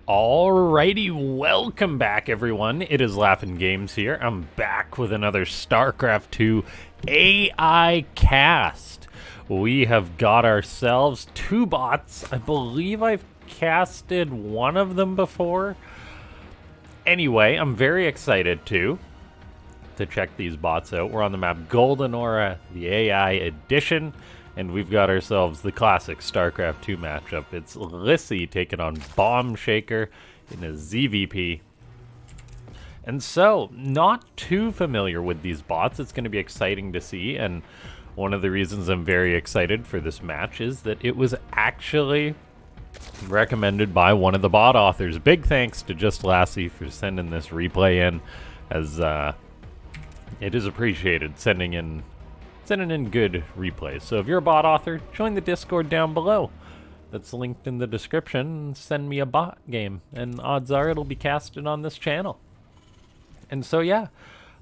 Alrighty, welcome back everyone. It is LaughNgamez here. I'm back with another Starcraft 2 AI cast. We have got ourselves two bots. I believe I've casted one of them before. Anyway, I'm very excited to check these bots out. We're on the map Golden Aura, the AI edition. And we've got ourselves the classic StarCraft 2 matchup. It's Lissy taking on BombShaker in a ZVP. And so, not too familiar with these bots. It's going to be exciting to see. And one of the reasons I'm very excited for this match is that it was actually recommended by one of the bot authors. Big thanks to Just Lissy for sending this replay in, as it is appreciated sending in good replays. So if you're a bot author, join the Discord down below. That's linked in the description. And send me a bot game, and odds are it'll be casted on this channel. And so yeah,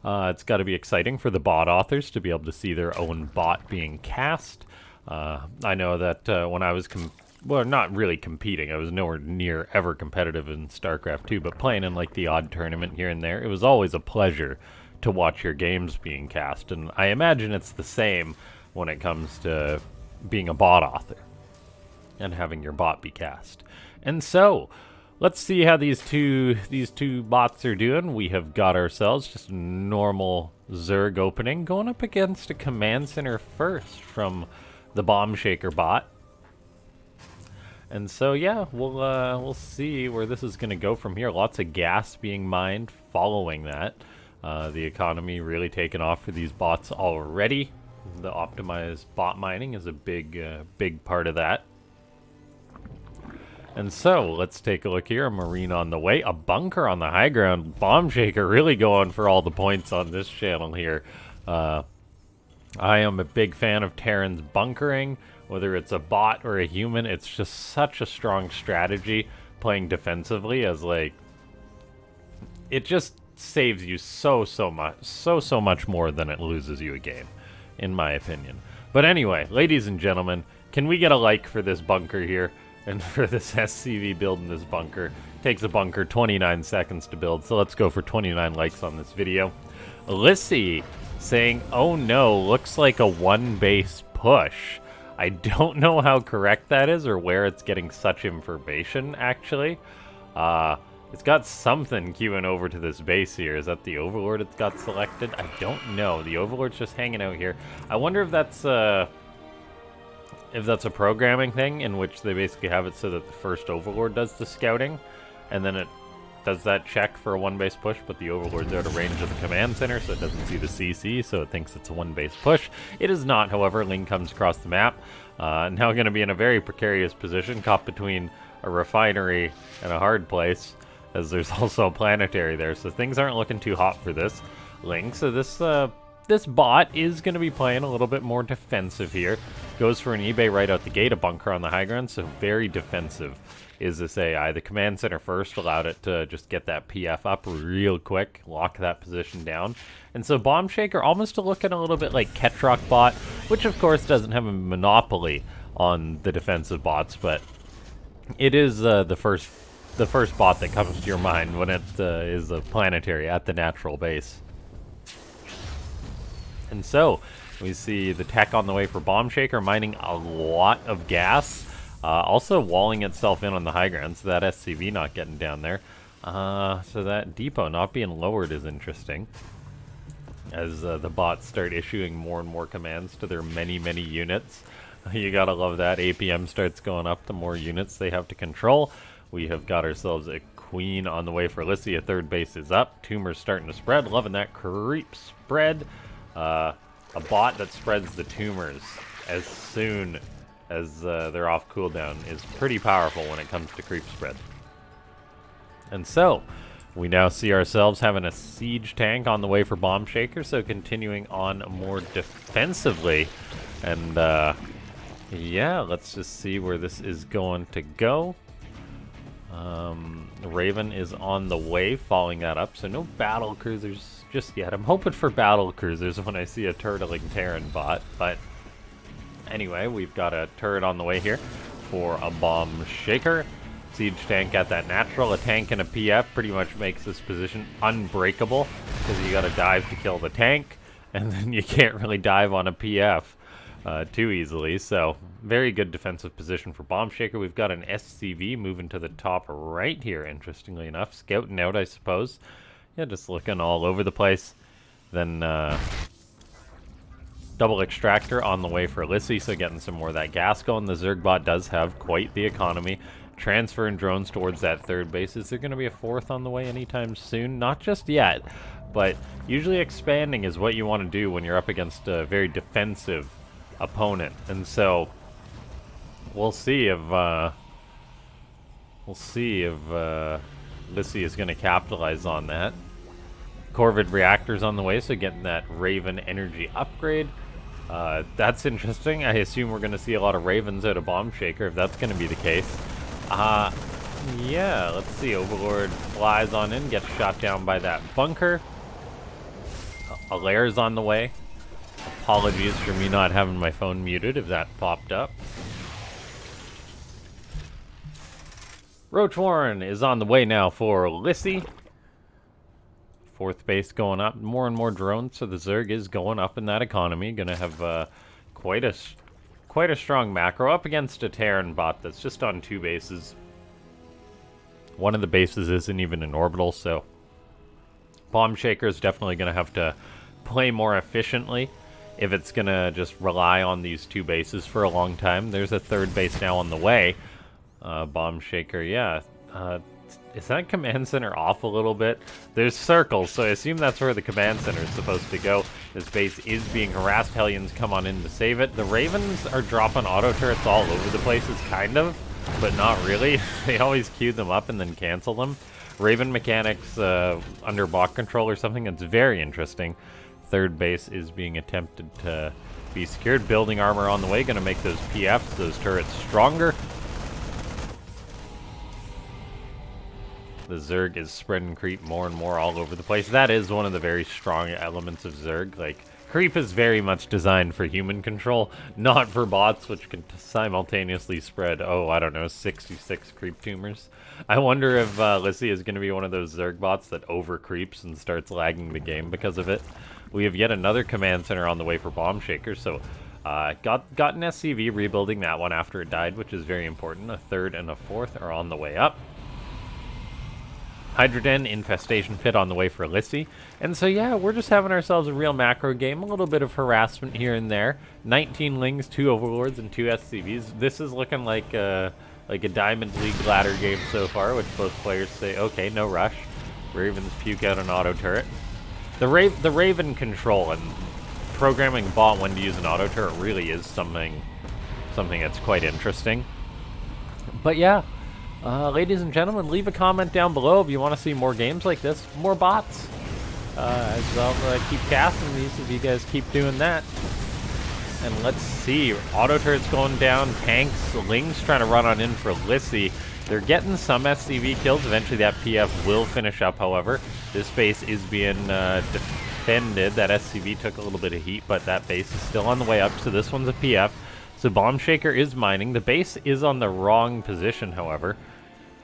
it's got to be exciting for the bot authors to be able to see their own bot being cast. I know that when I was well, not really competing, I was nowhere near ever competitive in StarCraft 2, but playing in like the odd tournament here and there, it was always a pleasure to watch your games being cast, and I imagine it's the same when it comes to being a bot author and having your bot be cast. And so let's see how these two bots are doing. We have got ourselves just a normal Zerg opening going up against a command center first from the BombShaker bot. And so yeah, we'll see where this is going to go from here. Lots of gas being mined following that. The economy really taken off for these bots already. The optimized bot mining is a big part of that. And so, let's take a look here. A marine on the way. A bunker on the high ground. BombShaker really going for all the points on this channel here. I am a big fan of Terran's bunkering. Whether it's a bot or a human, it's just such a strong strategy playing defensively, as like, it just saves you so much more than it loses you a game, in my opinion. But anyway, ladies and gentlemen, can we get a like for this bunker here, and for this SCV building this bunker? Takes a bunker 29 seconds to build, so let's go for 29 likes on this video. Lissy saying, oh no, looks like a one base push. I don't know how correct that is or where it's getting such information, actually. It's got something queuing over to this base here. Is that the Overlord it's got selected? I don't know. The Overlord's just hanging out here. I wonder if that's a programming thing in which they basically have it so that the first Overlord does the scouting, and then it does that check for a one base push, but the Overlord's out of range of the command center, so it doesn't see the CC, so it thinks it's a one base push. It is not, however. Ling comes across the map. Now going to be in a very precarious position, caught between a refinery and a hard place, as there's also a planetary there, so things aren't looking too hot for this Ling. So this bot is going to be playing a little bit more defensive here. Goes for an eBay right out the gate, a bunker on the high ground, so very defensive is this AI. The command center first allowed it to just get that PF up real quick, lock that position down. And so BombShaker almost looking a little bit like Ketrock bot, which of course doesn't have a monopoly on the defensive bots, but it is the first bot that comes to your mind when it is a planetary at the natural base. And so, we see the tech on the way for BombShaker, mining a lot of gas. Also walling itself in on the high ground, so that SCV not getting down there. So that depot not being lowered is interesting, as the bots start issuing more and more commands to their many units. You gotta love that. APM starts going up, the more units they have to control. We have got ourselves a queen on the way for Lissy. A third base is up. Tumors starting to spread. Loving that creep spread. A bot that spreads the tumors as soon as they're off cooldown is pretty powerful when it comes to creep spread. And so, we now see ourselves having a siege tank on the way for BombShaker, so continuing on more defensively. And yeah, let's just see where this is going to go. Raven is on the way, following that up, so no battle cruisers just yet. I'm hoping for battle cruisers when I see a turtling Terran bot, but anyway, we've got a turret on the way here for a BombShaker. Siege tank at that natural. A tank and a PF pretty much makes this position unbreakable because you gotta dive to kill the tank, and then you can't really dive on a PF too easily. So very good defensive position for BombShaker. We've got an SCV moving to the top right here, interestingly enough. Scouting out, I suppose. Yeah, just looking all over the place. Then double extractor on the way for Lissy, so getting some more of that gas going. The Zergbot does have quite the economy. Transferring drones towards that third base. Is there going to be a fourth on the way anytime soon? Not just yet, but usually expanding is what you want to do when you're up against a very defensive opponent. And so we'll see if Lissy is going to capitalize on that. Corvid reactors on the way, so getting that Raven energy upgrade. That's interesting. I assume we're going to see a lot of Ravens out of BombShaker if that's going to be the case. Yeah, let's see. Overlord flies on in, gets shot down by that bunker. A lair's on the way. Apologies for me not having my phone muted if that popped up. Roach Warren is on the way now for Lissy. Fourth base going up. More and more drones, so the Zerg is going up in that economy. Gonna have quite a strong macro up against a Terran bot that's just on 2 bases. One of the bases isn't even an orbital, so BombShaker is definitely going to have to play more efficiently if it's going to just rely on these 2 bases for a long time. There's a third base now on the way. BombShaker, yeah. Is that command center off a little bit? There's circles, so I assume that's where the command center is supposed to go. This base is being harassed. Hellions come on in to save it. The Ravens are dropping auto turrets all over the places, kind of, but not really. They always queue them up and then cancel them. Raven mechanics under bot control or something. It's very interesting. Third base is being attempted to be secured. Building armor on the way, going to make those PFs, those turrets, stronger. The Zerg is spreading creep more and more all over the place. That is one of the very strong elements of Zerg. Like, creep is very much designed for human control, not for bots, which can simultaneously spread, oh, I don't know, 66 creep tumors. I wonder if Lissy is going to be one of those Zerg bots that over creeps and starts lagging the game because of it. We have yet another command center on the way for BombShaker, so got an SCV rebuilding that one after it died, which is very important. A third and a fourth are on the way up. Hydroden infestation pit on the way for Lissy. And so yeah, we're just having ourselves a real macro game, a little bit of harassment here and there. 19 Lings, 2 Overlords, and 2 SCVs. This is looking like a Diamond League ladder game so far, which both players say, okay, no rush. Ravens puke out an auto turret. The Raven control and programming bot when to use an auto turret really is something that's quite interesting. But yeah, ladies and gentlemen, leave a comment down below if you want to see more games like this, more bots. As I'll keep casting these if you guys keep doing that. And let's see, auto turrets going down, tanks, Lings trying to run on in for Lissy. They're getting some SCV kills. Eventually that PF will finish up, however. This base is being defended. That SCV took a little bit of heat, but that base is still on the way up, so this one's a PF. So BombShaker is mining. The base is on the wrong position, however.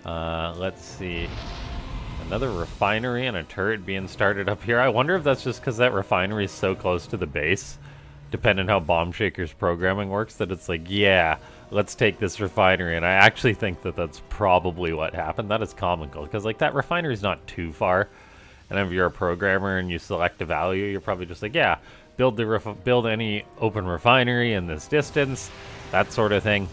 Let's see. Another refinery and a turret being started up here. I wonder if that's just because that refinery is so close to the base, depending how BombShaker's programming works, that it's like, yeah, let's take this refinery. And I actually think that that's probably what happened. That is comical, because like that refinery's not too far. And if you're a programmer and you select a value, you're probably just like, yeah, build any open refinery in this distance, that sort of thing.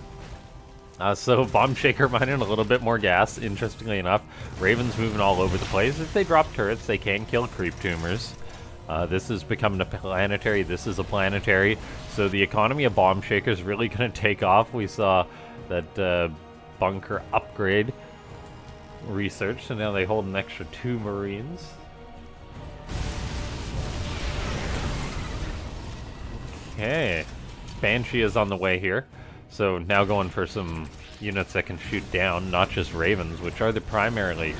So BombShaker mining a little bit more gas, interestingly enough. Ravens moving all over the place. If they drop turrets, they can kill creep tumors. This is becoming a planetary. This is a planetary. So the economy of BombShaker is really going to take off. We saw that bunker upgrade research, so now they hold an extra 2 Marines. Okay, Banshee is on the way here. So now going for some units that can shoot down, not just Ravens, which are the primary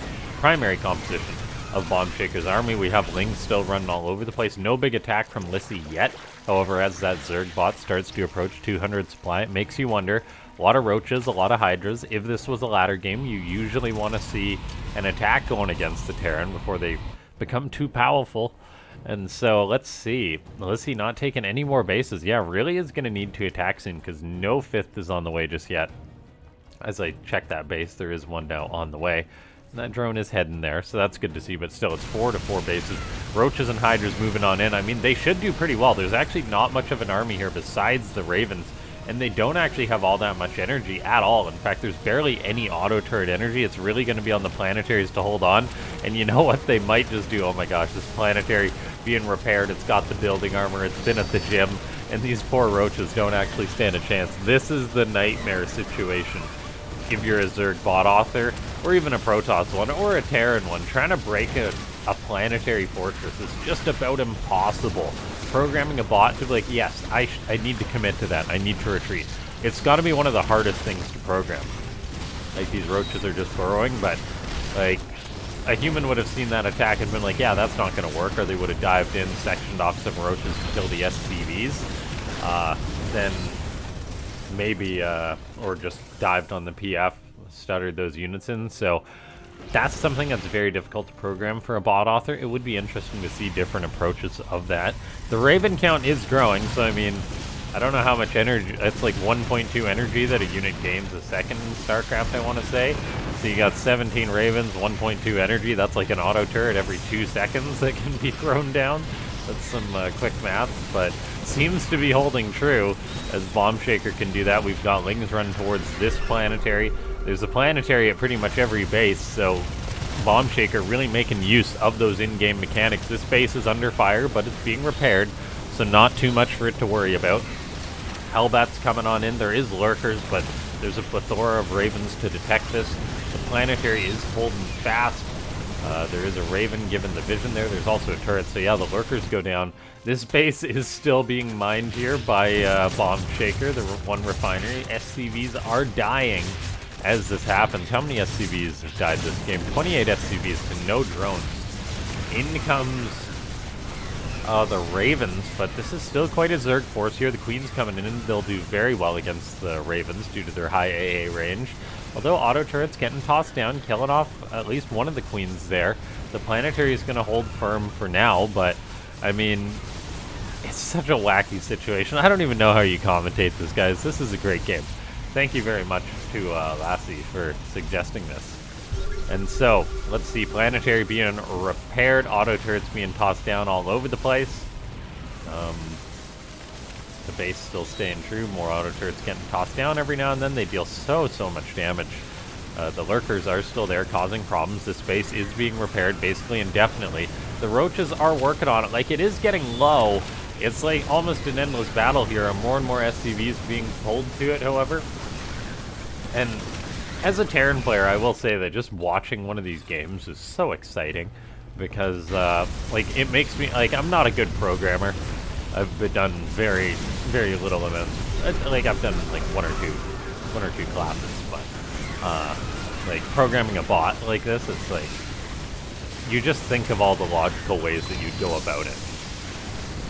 composition of BombShaker's army. We have Lings still running all over the place. No big attack from Lissy yet. However, as that Zerg bot starts to approach 200 supply, it makes you wonder, A lot of roaches, a lot of hydras. If this was a ladder game, you usually want to see an attack going against the Terran before they become too powerful. And so, let's see. Lissy not taking any more bases. Yeah, really is going to need to attack soon, because no 5th is on the way just yet. As I check that base, there is one now on the way. And that drone is heading there, so that's good to see, but still, it's 4 to 4 bases. Roaches and hydras moving on in. I mean, they should do pretty well. There's actually not much of an army here besides the ravens, and they don't actually have all that much energy at all. In fact, there's barely any auto turret energy. It's really going to be on the planetaries to hold on. And you know what they might just do? Oh my gosh, this planetary being repaired. It's got the building armor. It's been at the gym. And these poor roaches don't actually stand a chance. This is the nightmare situation. If you're a Zerg bot author, or even a Protoss one, or a Terran one, trying to break a planetary fortress is just about impossible. Programming a bot to be like, yes, I need to commit to that. I need to retreat. It's got to be one of the hardest things to program. Like, these roaches are just burrowing, but, like, a human would have seen that attack and been like, yeah, that's not going to work, or they would have dived in, sectioned off some roaches to kill the SCVs. Then maybe, or just dived on the PF, stuttered those units in. So that's something that's very difficult to program for a bot author. It would be interesting to see different approaches of that. The Raven count is growing, so I mean, I don't know how much energy. It's like 1.2 energy that a unit gains a second in StarCraft, I want to say. So you got 17 Ravens, 1.2 energy. That's like an auto turret every 2 seconds that can be thrown down. That's some quick math, but seems to be holding true, as BombShaker can do that. We've got Lings run towards this planetary. There's a planetary at pretty much every base, so BombShaker really making use of those in-game mechanics. This base is under fire, but it's being repaired, so not too much for it to worry about. Hellbat's coming on in. There is lurkers, but there's a plethora of ravens to detect this. The planetary is holding fast. There is a raven given the vision there. There's also a turret, so yeah, the lurkers go down. This base is still being mined here by BombShaker, the one refinery. SCVs are dying as this happens. How many SCVs have died this game? 28 SCVs to no drones. In comes the Ravens, but this is still quite a Zerg force here. The Queen's coming in, and they'll do very well against the Ravens due to their high AA range. Although auto turrets getting tossed down, killing off at least one of the Queens there. The planetary is going to hold firm for now, but I mean, it's such a wacky situation. I don't even know how you commentate this, guys. This is a great game. Thank you very much to Lassie for suggesting this. And so, let's see, planetary being repaired, auto turrets being tossed down all over the place. The base still staying true, more auto turrets getting tossed down every now and then. They deal so much damage. The lurkers are still there causing problems. This base is being repaired basically indefinitely. The roaches are working on it. Like, it is getting low. It's like almost an endless battle here. More and more SCVs being pulled to it, however. And as a Terran player, I will say that just watching one of these games is so exciting because, like, it makes me, like, I'm not a good programmer. I've done very little amounts. Like, I've done, like, one or two classes, but, like, programming a bot like this, it's like, you just think of all the logical ways that you'd go about it.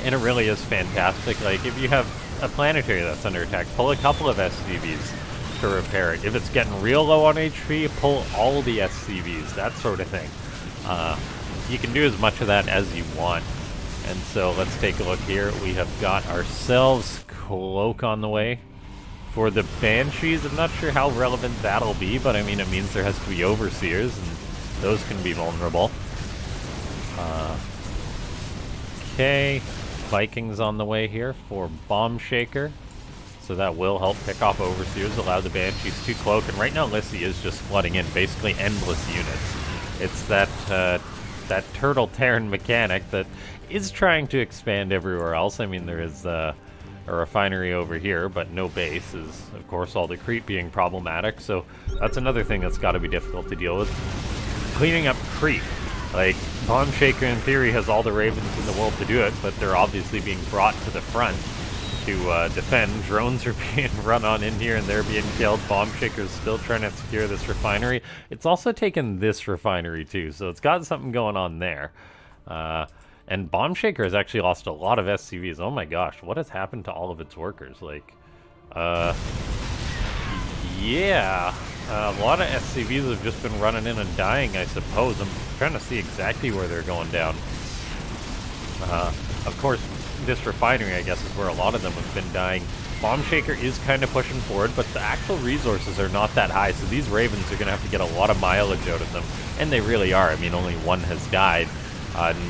And it really is fantastic. Like, if you have a planetary that's under attack, pull a couple of SCVs to repair it. If it's getting real low on HP, pull all the SCVs, that sort of thing. You can do as much of that as you want. And so let's take a look here. We have got ourselves Cloak on the way. For the Banshees, I'm not sure how relevant that'll be, but I mean, it means there has to be Overseers, and those can be vulnerable. Okay, Vikings on the way here for BombShaker. So that will help pick off Overseers, allow the Banshees to cloak, and right now Lissy is just flooding in, basically endless units. It's that Turtle Terran mechanic that is trying to expand everywhere else. I mean, there is a refinery over here, but no base is, of course, all the creep being problematic, so that's another thing that's got to be difficult to deal with. Cleaning up creep. Like, BombShaker in theory has all the Ravens in the world to do it, but they're obviously being brought to the front to defend. Drones are being run on in here and they're being killed. BombShaker's still trying to secure this refinery. It's also taken this refinery too, so it's got something going on there. And BombShaker has actually lost a lot of SCVs. Oh my gosh, what has happened to all of its workers? Like, Yeah, a lot of SCVs have just been running in and dying, I suppose. I'm trying to see exactly where they're going down. Of course, this refinery, I guess, is where a lot of them have been dying. BombShaker is kind of pushing forward, but the actual resources are not that high, so these Ravens are going to have to get a lot of mileage out of them. And they really are. I mean, only one has died.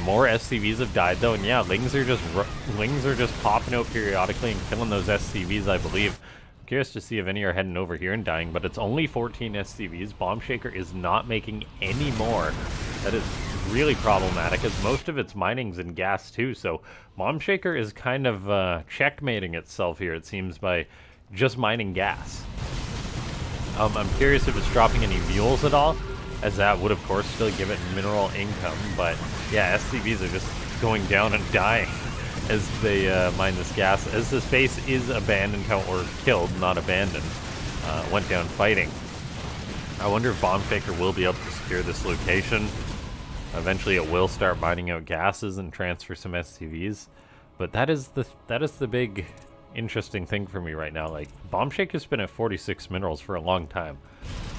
More SCVs have died, though, and yeah, Lings are just popping out periodically and killing those SCVs, I believe. I'm curious to see if any are heading over here and dying, but it's only 14 SCVs. BombShaker is not making any more. That is really problematic, as most of its mining's in gas too, so BombShaker is kind of checkmating itself here, it seems, by just mining gas. I'm curious if it's dropping any mules at all, as that would of course still give it mineral income, but yeah, SCVs are just going down and dying as they mine this gas, as this base is abandoned, or killed, not abandoned. Went down fighting. I wonder if BombShaker will be able to secure this location. Eventually it will start mining out gases and transfer some SCVs, but that is the big interesting thing for me right now. Like, BombShaker's been at 46 minerals for a long time.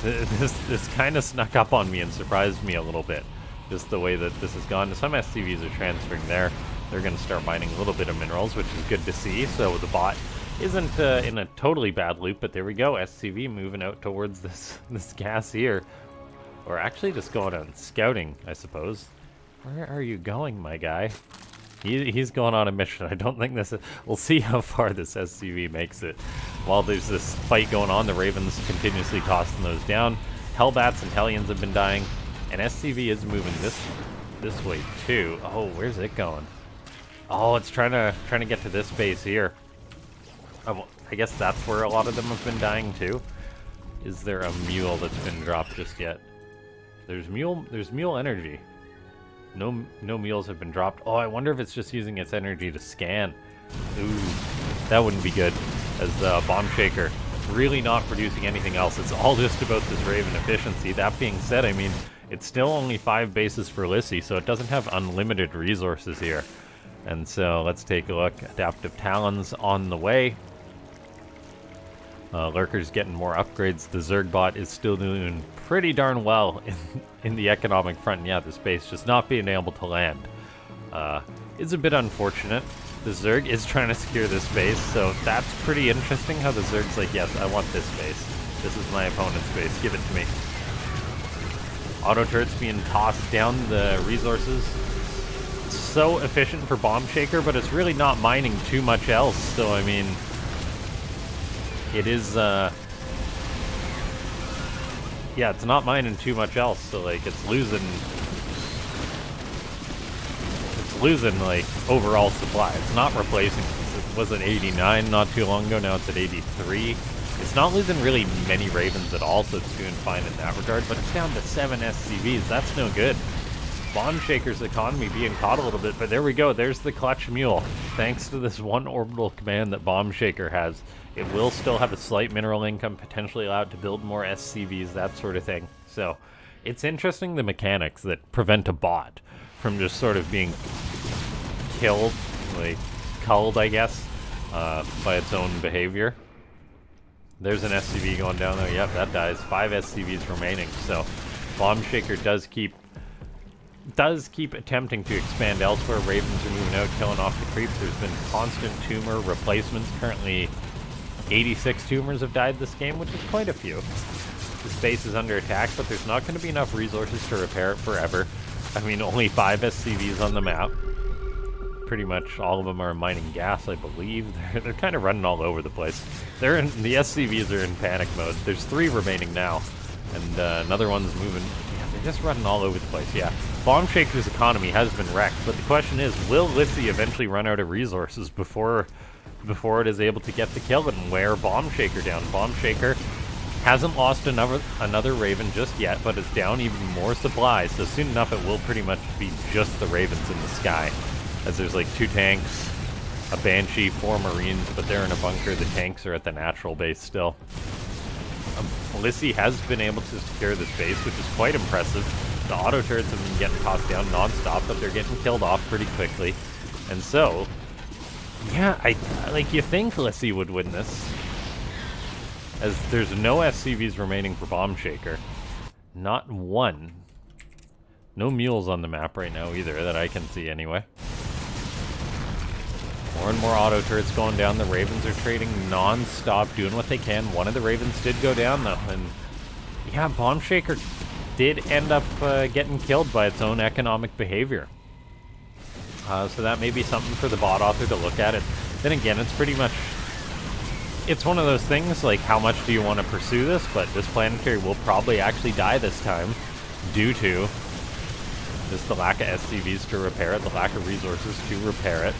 This kind of snuck up on me and surprised me a little bit, just the way that this has gone. Some SCVs are transferring there. They're going to start mining a little bit of minerals, which is good to see, so the bot isn't in a totally bad loop, but there we go, SCV moving out towards this gas here. Or actually just going out and scouting, I suppose. Where are you going, my guy? He's going on a mission. I don't think this is... We'll see how far this SCV makes it. While there's this fight going on, the Ravens continuously tossing those down. Hellbats and Hellions have been dying. And SCV is moving this way too. Oh, where's it going? Oh, it's trying to get to this base here. I guess that's where a lot of them have been dying too. Is there a mule that's been dropped just yet? There's mule energy. No mules have been dropped. Oh, I wonder if it's just using its energy to scan. Ooh, that wouldn't be good. As BombShaker really not producing anything else. It's all just about this Raven efficiency. That being said, I mean, it's still only 5 bases for Lissy, so it doesn't have unlimited resources here. And so let's take a look. Adaptive Talons on the way. Lurker's getting more upgrades. The Zergbot is still doing pretty darn well in the economic front. Yeah, the space just not being able to land is a bit unfortunate. The Zerg is trying to secure this base, so that's pretty interesting how the Zerg's like, yes, I want this base. This is my opponent's base. Give it to me. Auto turrets being tossed down the resources. It's so efficient for BombShaker, but it's really not mining too much else, so I mean... It is, yeah, it's not mining too much else, so, like, it's losing, like, overall supply. It's not replacing. It was at 89 not too long ago, now it's at 83. It's not losing really many Ravens at all, so it's doing fine in that regard, but it's down to 7 SCVs. That's no good. BombShaker's economy being caught a little bit, but there we go. There's the clutch mule. Thanks to this one orbital command that BombShaker has, it will still have a slight mineral income, potentially allowed to build more SCVs, that sort of thing. So, it's interesting the mechanics that prevent a bot from just sort of being killed, like, culled, I guess, by its own behavior. There's an SCV going down there. Yep, that dies. 5 SCVs remaining. So, BombShaker does keep attempting to expand elsewhere. Ravens are moving out, killing off the creeps. There's been constant tumor replacements. Currently, 86 tumors have died this game, which is quite a few. The space is under attack, but there's not going to be enough resources to repair it forever. I mean, only 5 SCVs on the map. Pretty much all of them are mining gas, I believe. They're kind of running all over the place. The SCVs are in panic mode. There's 3 remaining now, and another one's moving. Yeah, they're just running all over the place. Yeah, BombShaker's economy has been wrecked, but the question is, will Lissy eventually run out of resources before it is able to get the kill and wear BombShaker down? BombShaker hasn't lost another Raven just yet, but it's down even more supplies, so soon enough it will pretty much be just the Ravens in the sky. As there's like 2 tanks, a Banshee, 4 Marines, but they're in a bunker. The tanks are at the natural base still. Lissy has been able to secure this base, which is quite impressive. The auto turrets have been getting tossed down non-stop, but they're getting killed off pretty quickly. And so, yeah, like, you think Lissy would win this. as there's no SCVs remaining for BombShaker. Not one. No mules on the map right now either, that I can see anyway. More and more auto turrets going down. The Ravens are trading non-stop, doing what they can. One of the Ravens did go down though, and yeah, BombShaker did end up getting killed by its own economic behavior. So that may be something for the bot author to look at it. Then again, it's pretty much, it's one of those things, like how much do you want to pursue this, but this planetary will probably actually die this time due to just the lack of SCVs to repair it, the lack of resources to repair it.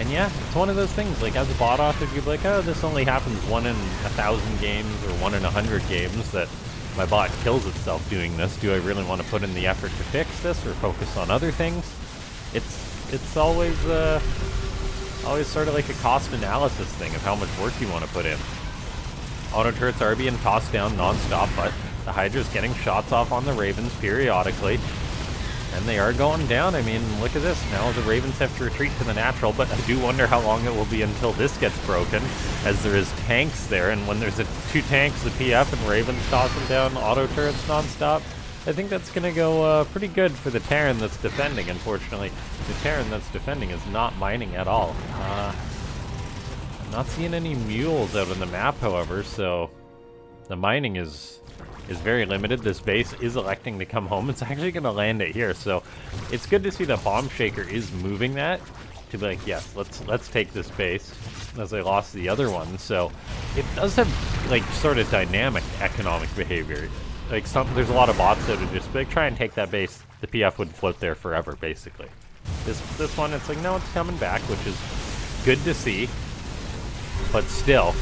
And yeah, it's one of those things, like as a bot author, you'd be like, oh, this only happens 1 in 1,000 games or 1 in 100 games that my bot kills itself doing this. Do I really want to put in the effort to fix this or focus on other things? It's always sort of like a cost analysis thing of how much work you want to put in. Auto turrets are being tossed down non-stop, but the Hydra's getting shots off on the Ravens periodically. And they are going down. I mean, look at this. Now the Ravens have to retreat to the natural, but I do wonder how long it will be until this gets broken, as there is tanks there, and when there's 2 tanks, the PF and Ravens tossing down auto turrets non-stop, I think that's going to go pretty good for the Terran that's defending, unfortunately. The Terran that's defending is not mining at all. I'm not seeing any mules out on the map, however, so the mining is very limited. This base is electing to come home. It's actually going to land it here, so it's good to see that BombShaker is moving that to be like, yes, let's take this base, as I lost the other one. So it does have like sort of dynamic economic behavior. Like there's a lot of bots that would just be like, try and take that base. The PF would float there forever, basically. This one, it's like, no, it's coming back, which is good to see, but still.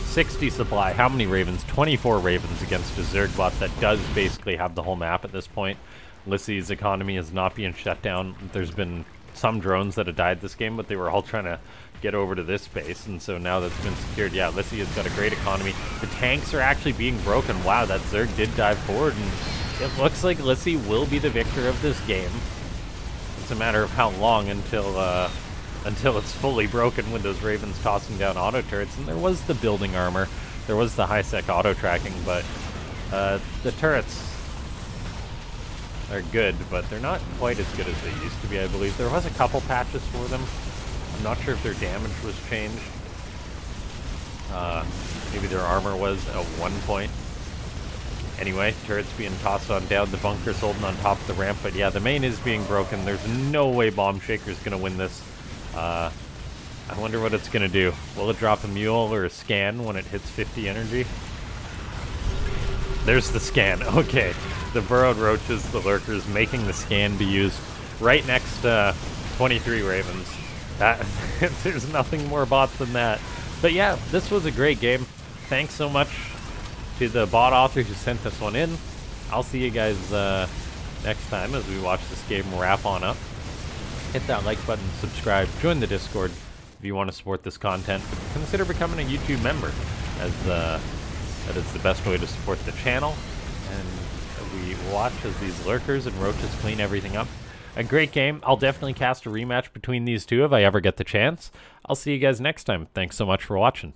60 supply. How many Ravens? 24 Ravens against a Zerg bot that does basically have the whole map at this point. Lissy's economy is not being shut down. There's been some drones that have died this game, but they were all trying to get over to this base, and so now that's been secured. Yeah, Lissy has got a great economy. The tanks are actually being broken. Wow, that Zerg did dive forward, and it looks like Lissy will be the victor of this game. It's a matter of how long until it's fully broken with those Ravens tossing down auto turrets. And there was the building armor, there was the high-sec auto tracking, but the turrets are good, but they're not quite as good as they used to be, I believe. There was a couple patches for them. I'm not sure if their damage was changed. Maybe their armor was at one point. Anyway, turrets being tossed on down, the bunkers holding on top of the ramp, but yeah, the main is being broken. There's no way BombShaker's going to win this. I wonder what it's going to do. Will it drop a mule or a scan when it hits 50 energy? There's the scan. Okay. The burrowed roaches, the lurkers, making the scan be used right next to 23 Ravens. There's nothing more bots than that. But yeah, this was a great game. Thanks so much to the bot author who sent this one in. I'll see you guys next time as we watch this game wrap on up. Hit that like button, subscribe, join the Discord if you want to support this content. Consider becoming a YouTube member, as that is the best way to support the channel. And we watch as these lurkers and roaches clean everything up. A great game. I'll definitely cast a rematch between these two if I ever get the chance. I'll see you guys next time. Thanks so much for watching.